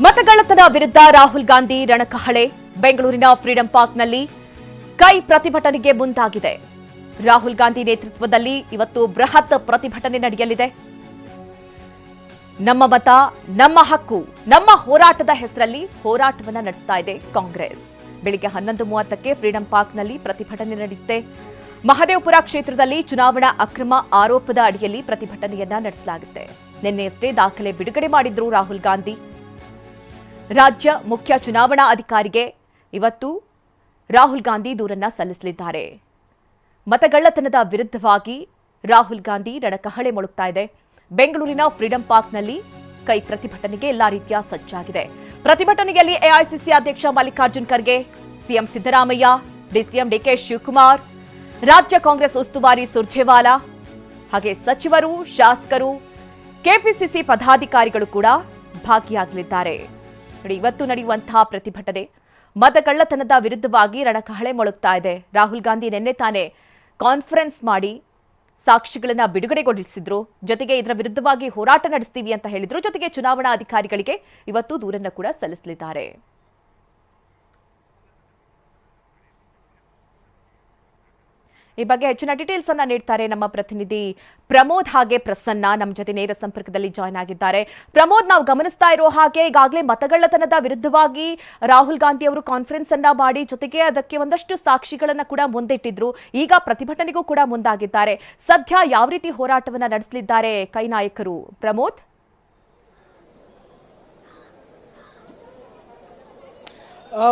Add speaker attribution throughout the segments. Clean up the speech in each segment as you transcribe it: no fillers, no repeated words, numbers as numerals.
Speaker 1: ಮತಗಳ್ಳತನ ವಿರುದ್ಧ ರಾಹುಲ್ ಗಾಂಧಿ ರಣಕಹಳೆ. ಬೆಂಗಳೂರಿನ ಫ್ರೀಡಂ ಪಾರ್ಕ್ನಲ್ಲಿ ಕೈ ಪ್ರತಿಭಟನೆಗೆ ಮುಂದಾಗಿದೆ. ರಾಹುಲ್ ಗಾಂಧಿ ನೇತೃತ್ವದಲ್ಲಿ ಇವತ್ತು ಬೃಹತ್ ಪ್ರತಿಭಟನೆ ನಡೆಯಲಿದೆ. ನಮ್ಮ ಮತ ನಮ್ಮ ಹಕ್ಕು ನಮ್ಮ ಹೋರಾಟದ ಹೆಸರಲ್ಲಿ ಹೋರಾಟವನ್ನು ನಡೆಸ್ತಾ ಇದೆ ಕಾಂಗ್ರೆಸ್. ಬೆಳಿಗ್ಗೆ 11:30ಕ್ಕೆ ಫ್ರೀಡಂ ಪಾರ್ಕ್ನಲ್ಲಿ ಪ್ರತಿಭಟನೆ ನಡೆಯುತ್ತೆ. ಮಹದೇವಪುರ ಕ್ಷೇತ್ರದಲ್ಲಿ ಚುನಾವಣಾ ಅಕ್ರಮ ಆರೋಪದ ಅಡಿಯಲ್ಲಿ ಪ್ರತಿಭಟನೆಯನ್ನ ನಡೆಸಲಾಗುತ್ತೆ. ನಿನ್ನೆಯಷ್ಟೇ ದಾಖಲೆ ಬಿಡುಗಡೆ ಮಾಡಿದ್ರು ರಾಹುಲ್ ಗಾಂಧಿ. ರಾಜ್ಯ ಮುಖ್ಯ ಚುನಾವಣಾ ಅಧಿಕಾರಿಗೆ ಇವತ್ತು ರಾಹುಲ್ ಗಾಂಧಿ ದೂರನ್ನ ಸಲ್ಲಿಸಲಿದ್ದಾರೆ. ಮತಗಳ್ಳತನದ ವಿರುದ್ಧವಾಗಿ ರಾಹುಲ್ ಗಾಂಧಿ ರಣಕಹಳೆ ಮೊಳಗ್ತಾ ಇದೆ. ಬೆಂಗಳೂರಿನ ಫ್ರೀಡಂ ಪಾರ್ಕ್ನಲ್ಲಿ ಕೈ ಪ್ರತಿಭಟನೆಗೆ ಎಲ್ಲಾ ರೀತಿಯ ಸಜ್ಜಾಗಿದೆ. ಪ್ರತಿಭಟನೆಯಲ್ಲಿ ಎಐಸಿಸಿ ಅಧ್ಯಕ್ಷ Mallikarjun Kharge, CM Siddaramaiah, DCM DK Shivakumar, ರಾಜ್ಯ ಕಾಂಗ್ರೆಸ್ ಉಸ್ತುವಾರಿ ಸುರ್ಜೇವಾಲಾ, ಹಾಗೆ ಸಚಿವರು, ಶಾಸಕರು, ಕೆಪಿಸಿಸಿ ಪದಾಧಿಕಾರಿಗಳು ಕೂಡ ಭಾಗಿಯಾಗಲಿದ್ದಾರೆ. ಇವತ್ತು ನಡೆಯುವಂತಹ ಪ್ರತಿಭಟನೆ ಮತಗಳ್ಳತನದ ವಿರುದ್ಧವಾಗಿ ರಣಕಹಳೆ ಮೊಳಗ್ತಾ ಇದೆ. ರಾಹುಲ್ ಗಾಂಧಿ ನಿನ್ನೆ ತಾನೇ ಕಾನ್ಫರೆನ್ಸ್ ಮಾಡಿ ಸಾಕ್ಷಿಗಳನ್ನ ಬಿಡುಗಡೆಗೊಳಿಸಿದ್ರು. ಜೊತೆಗೆ ಇದರ ವಿರುದ್ಧವಾಗಿ ಹೋರಾಟ ನಡೆಸ್ತೀವಿ ಅಂತ ಹೇಳಿದ್ರು. ಜೊತೆಗೆ ಚುನಾವಣಾ ಅಧಿಕಾರಿಗಳಿಗೆ ಇವತ್ತು ದೂರನ್ನು ಕೂಡ ಸಲ್ಲಿಸಲಿದ್ದಾರೆ. ಈ ಬಗ್ಗೆ ಹೆಚ್ಚಿನ ಡೀಟೇಲ್ಸ್ ಅನ್ನ ನೀಡ್ತಾರೆ ನಮ್ಮ ಪ್ರತಿನಿಧಿ ಪ್ರಮೋದ್ ಹಾಗೆ ಪ್ರಸನ್ನ ನಮ್ಮ ಜೊತೆ ನೇರ ಸಂಪರ್ಕದಲ್ಲಿ ಜಾಯ್ನ್ ಆಗಿದ್ದಾರೆ. ಪ್ರಮೋದ್, ನಾವು ಗಮನಿಸ್ತಾ ಇರೋ ಹಾಗೆ ಈಗಾಗಲೇ ಮತಗಳ್ಳತನದ ವಿರುದ್ಧವಾಗಿ ರಾಹುಲ್ ಗಾಂಧಿ ಅವರು ಕಾನ್ಫರೆನ್ಸ್ ಅನ್ನ ಮಾಡಿ ಜೊತೆಗೆ ಅದಕ್ಕೆ ಒಂದಷ್ಟು ಸಾಕ್ಷಿಗಳನ್ನ ಕೂಡ ಮುಂದಿಟ್ಟಿದ್ರು. ಈಗ ಪ್ರತಿಭಟನೆಗೂ ಕೂಡ ಮುಂದಾಗಿದ್ದಾರೆ. ಸದ್ಯ ಯಾವ ರೀತಿ ಹೋರಾಟವನ್ನ ನಡೆಸಲಿದ್ದಾರೆ ಕೈ ನಾಯಕರು? ಪ್ರಮೋದ್,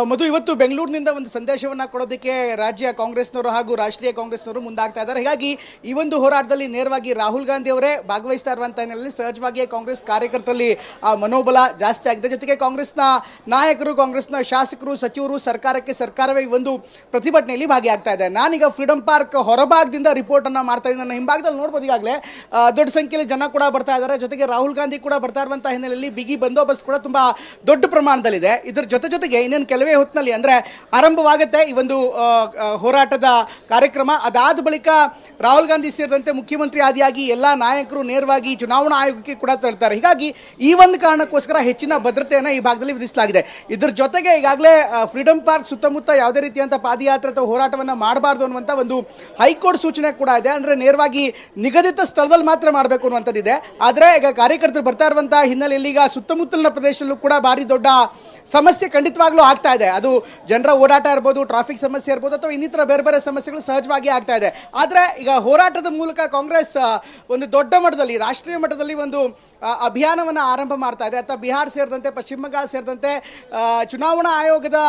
Speaker 2: ಮಧು, ಇವತ್ತು ಬೆಂಗಳೂರಿನಿಂದ ಒಂದು ಸಂದೇಶವನ್ನು ಕೊಡೋದಕ್ಕೆ ರಾಜ್ಯ ಕಾಂಗ್ರೆಸ್ನವರು ಹಾಗೂ ರಾಷ್ಟ್ರೀಯ ಕಾಂಗ್ರೆಸ್ನವರು ಮುಂದಾಗ್ತಾ ಇದ್ದಾರೆ. ಹೀಗಾಗಿ ಈ ಒಂದು ಹೋರಾಟದಲ್ಲಿ ನೇರವಾಗಿ ರಾಹುಲ್ ಗಾಂಧಿ ಅವರೇ ಭಾಗವಹಿಸ್ತಾ ಇರುವಂಥ ಹಿನ್ನೆಲೆಯಲ್ಲಿ ಸಹಜವಾಗಿ ಕಾಂಗ್ರೆಸ್ ಕಾರ್ಯಕರ್ತರಲ್ಲಿ ಮನೋಬಲ ಜಾಸ್ತಿ ಆಗಿದೆ. ಜೊತೆಗೆ ಕಾಂಗ್ರೆಸ್ನ ನಾಯಕರು, ಕಾಂಗ್ರೆಸ್ನ ಶಾಸಕರು, ಸಚಿವರು, ಸರ್ಕಾರವೇ ಈ ಒಂದು ಪ್ರತಿಭಟನೆಯಲ್ಲಿ ಭಾಗಿಯಾಗ್ತಾ ಇದೆ. ನಾನೀಗ ಫ್ರೀಡಂ ಪಾರ್ಕ್ ಹೊರಭಾಗದಿಂದ ರಿಪೋರ್ಟನ್ನು ಮಾಡ್ತಾ ಇದ್ದೀನಿ. ನನ್ನ ಹಿಂಭಾಗದಲ್ಲಿ ನೋಡ್ಬೋದು ಈಗಾಗಲೇ ದೊಡ್ಡ ಸಂಖ್ಯೆಯಲ್ಲಿ ಜನ ಕೂಡ ಬರ್ತಾ ಇದ್ದಾರೆ. ಜೊತೆಗೆ ರಾಹುಲ್ ಗಾಂಧಿ ಕೂಡ ಬರ್ತಾ ಇರುವಂಥ ಹಿನ್ನೆಲೆಯಲ್ಲಿ ಬಿಗಿ ಬಂದೋಬಸ್ತ್ ಕೂಡ ತುಂಬ ದೊಡ್ಡ ಪ್ರಮಾಣದಲ್ಲಿದೆ. ಇದರ ಜೊತೆಗೆ ಇನ್ನೇನು ಕೆಲವೇ ಹೊತ್ತಿನಲ್ಲಿ ಅಂದರೆ ಆರಂಭವಾಗುತ್ತೆ ಈ ಒಂದು ಹೋರಾಟದ ಕಾರ್ಯಕ್ರಮ. ಅದಾದ ಬಳಿಕ ರಾಹುಲ್ ಗಾಂಧಿ ಸೇರಿದಂತೆ ಮುಖ್ಯಮಂತ್ರಿ ಆದಿಯಾಗಿ ಎಲ್ಲ ನಾಯಕರು ನೇರವಾಗಿ ಚುನಾವಣಾ ಆಯೋಗಕ್ಕೆ ಕೂಡ ತರ್ತಾರೆ. ಹೀಗಾಗಿ ಈ ಒಂದು ಕಾರಣಕ್ಕೋಸ್ಕರ ಹೆಚ್ಚಿನ ಭದ್ರತೆಯನ್ನು ಈ ಭಾಗದಲ್ಲಿ ವಿಧಿಸಲಾಗಿದೆ. ಇದರ ಜೊತೆಗೆ ಈಗಾಗಲೇ ಫ್ರೀಡಂ ಪಾರ್ಕ್ ಸುತ್ತಮುತ್ತ ಯಾವುದೇ ರೀತಿಯಂಥ ಪಾದಯಾತ್ರೆ ಅಥವಾ ಹೋರಾಟವನ್ನು ಮಾಡಬಾರ್ದು ಅನ್ನುವಂಥ ಒಂದು ಹೈಕೋರ್ಟ್ ಸೂಚನೆ ಕೂಡ ಇದೆ. ಅಂದರೆ ನೇರವಾಗಿ ನಿಗದಿತ ಸ್ಥಳದಲ್ಲಿ ಮಾತ್ರ ಮಾಡಬೇಕು ಅನ್ನುವಂಥದ್ದಿದೆ. ಆದರೆ ಈಗ ಕಾರ್ಯಕರ್ತರು ಬರ್ತಾ ಇರುವಂಥ ಹಿನ್ನೆಲೆಯಲ್ಲಿ ಈಗ ಸುತ್ತಮುತ್ತಲಿನ ಪ್ರದೇಶದಲ್ಲೂ ಕೂಡ ಭಾರಿ ದೊಡ್ಡ ಸಮಸ್ಯೆ ಖಂಡಿತವಾಗ್ಲೂ ಆಗ್ತಾ ಇದೆ. ಅದು ಜನರ ಓಡಾಟ ಇರ್ಬೋದು, ಟ್ರಾಫಿಕ್ ಸಮಸ್ಯೆ ಇರ್ಬೋದು, ಅಥವಾ ಇನ್ನಿತರ ಬೇರೆ ಸಮಸ್ಯೆಗಳು ಸಹಜವಾಗಿ ಆಗ್ತಾ ಇದೆ. ಆದರೆ ಈಗ ಹೋರಾಟದ ಮೂಲಕ ಕಾಂಗ್ರೆಸ್ ಒಂದು ದೊಡ್ಡ ಮಟ್ಟದಲ್ಲಿ, ರಾಷ್ಟ್ರೀಯ ಮಟ್ಟದಲ್ಲಿ ಒಂದು ಅಭಿಯಾನವನ್ನು ಆರಂಭ ಮಾಡ್ತಾ ಇದೆ. ಅಥವಾ ಬಿಹಾರ ಸೇರಿದಂತೆ, ಪಶ್ಚಿಮ ಬಂಗಾಳ ಸೇರಿದಂತೆ ಚುನಾವಣಾ ಆಯೋಗದ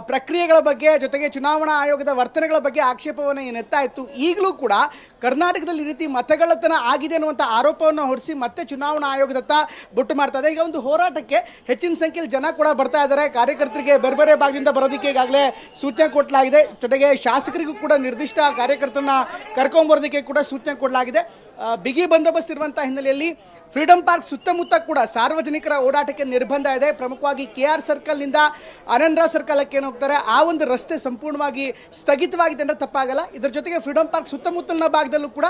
Speaker 2: ಪ್ರಕ್ರಿಯೆಗಳ ಬಗ್ಗೆ, ಜೊತೆಗೆ ಚುನಾವಣಾ ಆಯೋಗದ ವರ್ತನೆಗಳ ಬಗ್ಗೆ ಆಕ್ಷೇಪವನ್ನು ಏನೆತ್ತಾ ಇತ್ತು. ಈಗಲೂ ಕೂಡ ಕರ್ನಾಟಕದಲ್ಲಿ ಈ ರೀತಿ ಮತಗಳ್ಳತನ ಆಗಿದೆ ಅನ್ನುವಂಥ ಆರೋಪವನ್ನು ಹೊರಿಸಿ ಮತ್ತೆ ಚುನಾವಣಾ ಆಯೋಗದತ್ತ ಬೊಟ್ಟು ಮಾಡ್ತಾ ಇದೆ. ಈಗ ಒಂದು ಹೋರಾಟಕ್ಕೆ ಹೆಚ್ಚಿನ ಸಂಖ್ಯೆಯಲ್ಲಿ ಜನ ಕೂಡ ಬರ್ತಾ ಇದ್ದಾರೆ. ಕಾರ್ಯಕರ್ತರಿಗೆ ಬೇರೆ ಭಾಗದಿಂದ ಬರೋದಕ್ಕೆ ಈಗಾಗಲೇ ಸೂಚನೆ ಕೊಡಲಾಗಿದೆ. ಜೊತೆಗೆ ಶಾಸಕರಿಗೂ ಕೂಡ ನಿರ್ದಿಷ್ಟ ಕಾರ್ಯಕರ್ತರನ್ನ ಕರ್ಕೊಂಬರೋದಕ್ಕೆ ಕೂಡ ಸೂಚನೆ ಕೊಡಲಾಗಿದೆ. ಬಿಗಿ ಬಂದೋಬಸ್ತ್ ಇರುವಂಥ ಹಿನ್ನೆಲೆಯಲ್ಲಿ ಫ್ರೀಡಂ ಪಾರ್ಕ್ ಸುತ್ತಮುತ್ತ ಕೂಡ ಸಾರ್ವಜನಿಕರ ಓಡಾಟಕ್ಕೆ ನಿರ್ಬಂಧ ಇದೆ. ಪ್ರಮುಖವಾಗಿ KR ಸರ್ಕಲ್ನಿಂದ ಆನಂದರಾವ್ ಸರ್ಕಲಕ್ಕೆ ಏನು ಹೋಗ್ತಾರೆ ಆ ಒಂದು ರಸ್ತೆ ಸಂಪೂರ್ಣವಾಗಿ ಸ್ಥಗಿತವಾಗಿದೆ ಅಂದರೆ ತಪ್ಪಾಗಲ್ಲ. ಇದರ ಜೊತೆಗೆ ಫ್ರೀಡಂ ಪಾರ್ಕ್ ಸುತ್ತಮುತ್ತಲಿನ ಭಾಗದಲ್ಲೂ ಕೂಡ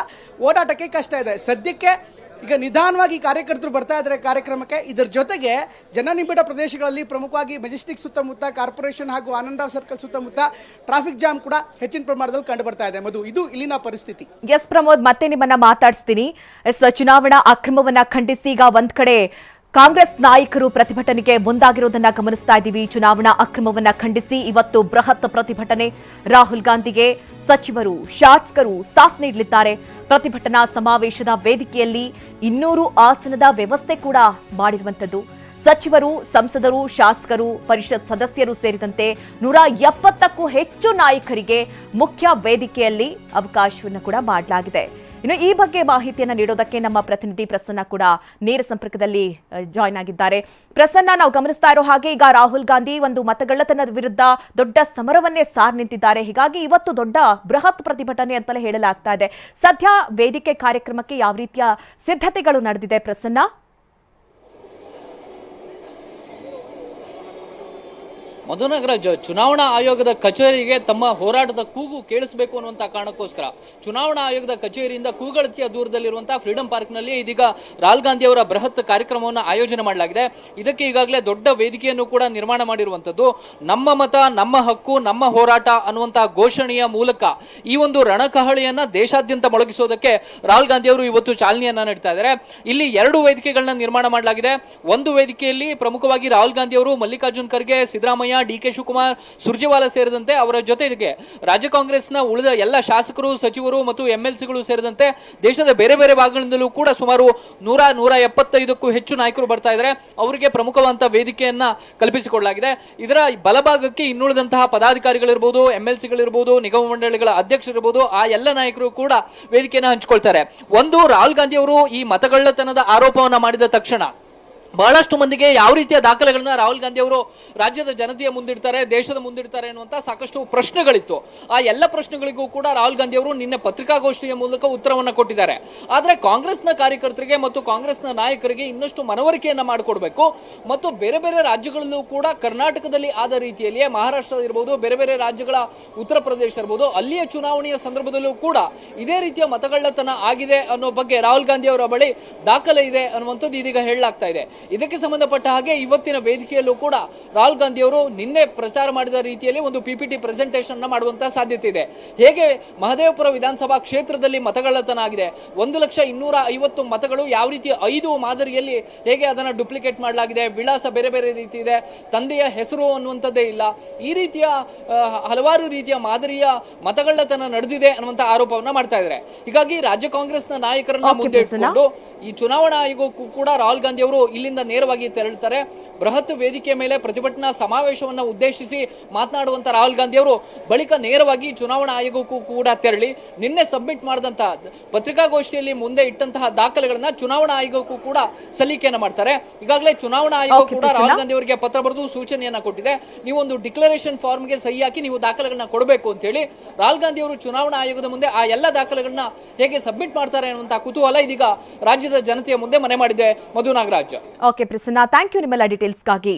Speaker 2: ಓಡಾಟಕ್ಕೆ ಕಷ್ಟ ಇದೆ. ಸದ್ಯಕ್ಕೆ ಈಗ ನಿಧಾನವಾಗಿ ಕಾರ್ಯಕರ್ತರು ಬರ್ತಾ ಇದ್ದಾರೆ ಕಾರ್ಯಕ್ರಮಕ್ಕೆ. ಇದರ ಜೊತೆಗೆ ಜನನಿಬಿಡ ಪ್ರದೇಶಗಳಲ್ಲಿ ಪ್ರಮುಖವಾಗಿ ಮೆಜೆಸ್ಟಿಕ್ ಸುತ್ತಮುತ್ತ, ಕಾರ್ಪೊರೇಷನ್ ಹಾಗೂ ಆನಂದರಾವ್ ಸರ್ಕಲ್ ಸುತ್ತಮುತ್ತ ಟ್ರಾಫಿಕ್ ಜಾಮ್ ಕೂಡ ಹೆಚ್ಚಿನ ಪ್ರಮಾಣದಲ್ಲಿ ಕಂಡು ಬರ್ತಾ ಇದೆ. ಮಧು, ಇದು ಇಲ್ಲಿನ ಪರಿಸ್ಥಿತಿ.
Speaker 1: ಎಸ್ ಪ್ರಮೋದ್, ಮತ್ತೆ ನಿಮ್ಮನ್ನ ಮಾತಾಡಿಸ್ತೀನಿ. ಚುನಾವಣಾ ಅಕ್ರಮವನ್ನ ಖಂಡಿಸಿ ಈಗ ಒಂದ್ ಕಡೆ ಕಾಂಗ್ರೆಸ್ ನಾಯಕರು ಪ್ರತಿಭಟನೆಗೆ ಮುಂದಾಗಿರುವುದನ್ನ ಗಮನಿಸ್ತಾ ಇದ್ದೀವಿ. ಚುನಾವಣಾ ಅಕ್ರಮವನ್ನ ಖಂಡಿಸಿ ಇವತ್ತು ಬೃಹತ್ ಪ್ರತಿಭಟನೆ. ರಾಹುಲ್ ಗಾಂಧಿಗೆ ಸಚಿವರು, ಶಾಸಕರು ಸಾಥ್ ನೀಡಲಿದ್ದಾರೆ. ಪ್ರತಿಭಟನಾ ಸಮಾವೇಶದ ವೇದಿಕೆಯಲ್ಲಿ 200 ಆಸನದ ವ್ಯವಸ್ಥೆ ಕೂಡ ಮಾಡಿರುವಂತದ್ದು. ಸಚಿವರು, ಸಂಸದರು, ಶಾಸಕರು, ಪರಿಷತ್ ಸದಸ್ಯರು ಸೇರಿದಂತೆ 170ಕ್ಕೂ ಹೆಚ್ಚು ನಾಯಕರಿಗೆ ಮುಖ್ಯ ವೇದಿಕೆಯಲ್ಲಿ ಅವಕಾಶವನ್ನು ಕೂಡ ಮಾಡಲಾಗಿದೆ. ಇನ್ನು ಈ ಬಗ್ಗೆ ಮಾಹಿತಿಯನ್ನು ನೀಡೋದಕ್ಕೆ ನಮ್ಮ ಪ್ರತಿನಿಧಿ ಪ್ರಸನ್ನ ಕೂಡ ನೇರ ಸಂಪರ್ಕದಲ್ಲಿ ಜಾಯ್ನ್ ಆಗಿದ್ದಾರೆ. ಪ್ರಸನ್ನ, ನಾವು ಗಮನಿಸ್ತಾ ಇರೋ ಹಾಗೆ ಈಗ ರಾಹುಲ್ ಗಾಂಧಿ ಒಂದು ಮತಗಳ್ಳತನದ ವಿರುದ್ಧ ದೊಡ್ಡ ಸಮರವನ್ನೇ ಸಾರ್ ನಿಂತಿದ್ದಾರೆ. ಹೀಗಾಗಿ ಇವತ್ತು ದೊಡ್ಡ ಬೃಹತ್ ಪ್ರತಿಭಟನೆ ಅಂತಲೇ ಹೇಳಲಾಗ್ತಾ ಇದೆ. ಸದ್ಯ ವೇದಿಕೆ ಕಾರ್ಯಕ್ರಮಕ್ಕೆ ಯಾವ ರೀತಿಯ ಸಿದ್ಧತೆಗಳು ನಡೆದಿದೆ ಪ್ರಸನ್ನ?
Speaker 3: ಮಧುನಗರ ಚುನಾವಣಾ ಆಯೋಗದ ಕಚೇರಿಗೆ ತಮ್ಮ ಹೋರಾಟದ ಕೂಗು ಕೇಳಿಸಬೇಕು ಅನ್ನುವಂತ ಕಾರಣಕ್ಕೋಸ್ಕರ ಚುನಾವಣಾ ಆಯೋಗದ ಕಚೇರಿಯಿಂದ ಕೂಗಳತಿಯ ದೂರದಲ್ಲಿರುವಂತಹ ಫ್ರೀಡಂ ಪಾರ್ಕ್ನಲ್ಲಿ ಇದೀಗ ರಾಹುಲ್ ಗಾಂಧಿ ಅವರ ಬೃಹತ್ ಕಾರ್ಯಕ್ರಮವನ್ನು ಆಯೋಜನೆ ಮಾಡಲಾಗಿದೆ. ಇದಕ್ಕೆ ಈಗಾಗಲೇ ದೊಡ್ಡ ವೇದಿಕೆಯನ್ನು ಕೂಡ ನಿರ್ಮಾಣ ಮಾಡಿರುವಂತದ್ದು. ನಮ್ಮ ಮತ ನಮ್ಮ ಹಕ್ಕು ನಮ್ಮ ಹೋರಾಟ ಅನ್ನುವಂತಹ ಘೋಷಣೆಯ ಮೂಲಕ ಈ ಒಂದು ರಣಕಹಳಿಯನ್ನ ದೇಶಾದ್ಯಂತ ಮೊಳಗಿಸೋದಕ್ಕೆ ರಾಹುಲ್ ಗಾಂಧಿ ಅವರು ಇವತ್ತು ಚಾಲನೆಯನ್ನ ನೀಡ್ತಾ ಇದ್ದಾರೆ. ಇಲ್ಲಿ 2 ವೇದಿಕೆಗಳನ್ನ ನಿರ್ಮಾಣ ಮಾಡಲಾಗಿದೆ. ಒಂದು ವೇದಿಕೆಯಲ್ಲಿ ಪ್ರಮುಖವಾಗಿ ರಾಹುಲ್ ಗಾಂಧಿ ಅವರು, ಮಲ್ಲಿಕಾರ್ಜುನ್ ಖರ್ಗೆ, ಸಿದ್ದರಾಮಯ್ಯ, ಡಿ.ಕೆ. ಶಿವಕುಮಾರ್, ಸುರ್ಜೇವಾಲಾ ಸೇರಿದಂತೆ ಅವರ ಜೊತೆಗೆ ರಾಜ್ಯ ಕಾಂಗ್ರೆಸ್ನ ಉಳಿದ ಎಲ್ಲ ಶಾಸಕರು, ಸಚಿವರು ಮತ್ತು ಎಂಎಲ್ಸಿಗಳು ಸೇರಿದಂತೆ ದೇಶದ ಬೇರೆ ಬೇರೆ ಭಾಗಗಳಿಂದಲೂ ಕೂಡ ಸುಮಾರು 175ಕ್ಕೂ ಹೆಚ್ಚು ನಾಯಕರು ಬರ್ತಾ ಇದ್ದಾರೆ. ಅವರಿಗೆ ಪ್ರಮುಖವಾದಂತಹ ವೇದಿಕೆಯನ್ನ ಕಲ್ಪಿಸಿಕೊಡಲಾಗಿದೆ. ಇದರ ಬಲಭಾಗಕ್ಕೆ ಇನ್ನುಳಿದಂತಹ ಪದಾಧಿಕಾರಿಗಳಿರ್ಬೋದು, ಎಂಎಲ್ಸಿಗಳಿರ್ಬೋದು, ನಿಗಮ ಮಂಡಳಿಗಳ ಅಧ್ಯಕ್ಷರಿರ್ಬೋದು, ಆ ಎಲ್ಲ ನಾಯಕರು ಕೂಡ ವೇದಿಕೆಯನ್ನು ಹಂಚಿಕೊಳ್ತಾರೆ. ಒಂದು, ರಾಹುಲ್ ಗಾಂಧಿ ಅವರು ಈ ಮತಗಳ್ಳತನದ ಆರೋಪವನ್ನ ಮಾಡಿದ ತಕ್ಷಣ ಬಹಳಷ್ಟು ಮಂದಿಗೆ ಯಾವ ರೀತಿಯ ದಾಖಲೆಗಳನ್ನ ರಾಹುಲ್ ಗಾಂಧಿ ಅವರು ರಾಜ್ಯದ ಜನತೆಯ ಮುಂದಿಡ್ತಾರೆ, ದೇಶದ ಮುಂದಿಡ್ತಾರೆ ಅನ್ನುವಂತ ಸಾಕಷ್ಟು ಪ್ರಶ್ನೆಗಳಿತ್ತು. ಆ ಎಲ್ಲ ಪ್ರಶ್ನೆಗಳಿಗೂ ಕೂಡ ರಾಹುಲ್ ಗಾಂಧಿ ಅವರು ನಿನ್ನೆ ಪತ್ರಿಕಾಗೋಷ್ಠಿಯ ಮೂಲಕ ಉತ್ತರವನ್ನ ಕೊಟ್ಟಿದ್ದಾರೆ. ಆದ್ರೆ ಕಾಂಗ್ರೆಸ್ನ ಕಾರ್ಯಕರ್ತರಿಗೆ ಮತ್ತು ಕಾಂಗ್ರೆಸ್ನ ನಾಯಕರಿಗೆ ಇನ್ನಷ್ಟು ಮನವರಿಕೆಯನ್ನ ಮಾಡಿಕೊಡ್ಬೇಕು ಮತ್ತು ಬೇರೆ ಬೇರೆ ರಾಜ್ಯಗಳಲ್ಲೂ ಕೂಡ ಕರ್ನಾಟಕದಲ್ಲಿ ಆದ ರೀತಿಯಲ್ಲಿಯೇ ಮಹಾರಾಷ್ಟ್ರ ಇರಬಹುದು, ಬೇರೆ ಬೇರೆ ರಾಜ್ಯಗಳ ಉತ್ತರ ಪ್ರದೇಶ ಇರಬಹುದು, ಅಲ್ಲಿಯ ಚುನಾವಣೆಯ ಸಂದರ್ಭದಲ್ಲೂ ಕೂಡ ಇದೇ ರೀತಿಯ ಮತಗಳ್ಳತನ ಆಗಿದೆ ಅನ್ನೋ ಬಗ್ಗೆ ರಾಹುಲ್ ಗಾಂಧಿ ಅವರ ಬಳಿ ದಾಖಲೆ ಇದೆ ಅನ್ನುವಂಥದ್ದು ಇದೀಗ ಹೇಳಲಾಗ್ತಾ ಇದೆ. ಇದಕ್ಕೆ ಸಂಬಂಧಪಟ್ಟ ಹಾಗೆ ಇವತ್ತಿನ ವೇದಿಕೆಯಲ್ಲೂ ಕೂಡ ರಾಹುಲ್ ಗಾಂಧಿ ಅವರು ನಿನ್ನೆ ಪ್ರಚಾರ ಮಾಡಿದ ರೀತಿಯಲ್ಲಿ ಒಂದು ಪಿಪಿಟಿ ಪ್ರೆಸೆಂಟೇಷನ್ ಮಾಡುವಂತಹ ಸಾಧ್ಯತೆ ಇದೆ. ಹೇಗೆ ಮಹದೇವಪುರ ವಿಧಾನಸಭಾ ಕ್ಷೇತ್ರದಲ್ಲಿ ಮತಗಳ್ಳತನ ಆಗಿದೆ, 1,250,000 ಮತಗಳು ಯಾವ ರೀತಿ 5 ಮಾದರಿಯಲ್ಲಿ ಹೇಗೆ ಅದನ್ನು ಡುಪ್ಲಿಕೇಟ್ ಮಾಡಲಾಗಿದೆ, ವಿಳಾಸ ಬೇರೆ ಬೇರೆ ರೀತಿ ಇದೆ, ತಂದೆಯ ಹೆಸರು ಅನ್ನುವಂಥದ್ದೇ ಇಲ್ಲ, ಈ ರೀತಿಯ ಹಲವಾರು ರೀತಿಯ ಮಾದರಿಯ ಮತಗಳ್ಳತನ ನಡೆದಿದೆ ಅನ್ನುವಂಥ ಆರೋಪವನ್ನ ಮಾಡ್ತಾ ಇದ್ದಾರೆ. ಹೀಗಾಗಿ ರಾಜ್ಯ ಕಾಂಗ್ರೆಸ್ನ ನಾಯಕರನ್ನ ಮುಂದೆ ಇಟ್ಟುಕೊಂಡು ಈ ಚುನಾವಣಾ ಆಯೋಗಕ್ಕೂ ಕೂಡ ರಾಹುಲ್ ಗಾಂಧಿ ಅವರು ಇಲ್ಲಿಂದ ನೇರವಾಗಿ ತೆರಳುತ್ತಾರೆ. ಬೃಹತ್ ವೇದಿಕೆ ಮೇಲೆ ಪ್ರತಿಭಟನಾ ಸಮಾವೇಶವನ್ನು ಉದ್ದೇಶಿಸಿ ಮಾತನಾಡುವಂತ ರಾಹುಲ್ ಗಾಂಧಿ ಅವರು ಬಳಿಕ ನೇರವಾಗಿ ಚುನಾವಣಾ ಆಯೋಗಕ್ಕೂ ಕೂಡ ತೆರಳಿ ನಿನ್ನೆ ಸಬ್ಮಿಟ್ ಮಾಡಿದಂತಹ ಪತ್ರಿಕಾಗೋಷ್ಠಿಯಲ್ಲಿ ಮುಂದೆ ಇಟ್ಟಂತಹ ದಾಖಲೆಗಳನ್ನ ಚುನಾವಣಾ ಆಯೋಗಕ್ಕೂ ಕೂಡ ಸಲ್ಲಿಕೆಯನ್ನ ಮಾಡ್ತಾರೆ. ಈಗಾಗಲೇ ಚುನಾವಣಾ ಆಯೋಗ ಕೂಡ ರಾಹುಲ್ ಗಾಂಧಿ ಅವರಿಗೆ ಪತ್ರ ಬರೆದು ಸೂಚನೆಯನ್ನ ಕೊಟ್ಟಿದೆ. ನೀವೊಂದು ಡಿಕ್ಲರೇಷನ್ ಫಾರ್ಮ್ಗೆ ಸಹಿ ಹಾಕಿ ನೀವು ದಾಖಲೆಗಳನ್ನ ಕೊಡಬೇಕು ಅಂತ ಹೇಳಿ ರಾಹುಲ್ ಗಾಂಧಿ ಅವರು ಚುನಾವಣಾ ಆಯೋಗದ ಮುಂದೆ ಆ ಎಲ್ಲ ದಾಖಲೆಗಳನ್ನ ಹೇಗೆ ಸಬ್ಮಿಟ್ ಮಾಡ್ತಾರೆ ಅನ್ನುವಂತಹ ಕುತೂಹಲ ಇದೀಗ ರಾಜ್ಯದ ಜನತೆಯ ಮುಂದೆ ಮನೆ ಮಾಡಿದೆ. Madhu Nagaraj.
Speaker 1: Okay Prasanna, thank you ನಿಮ್ಮೆಲ್ಲ ಡೀಟೇಲ್ಸ್ಗಾಗಿ.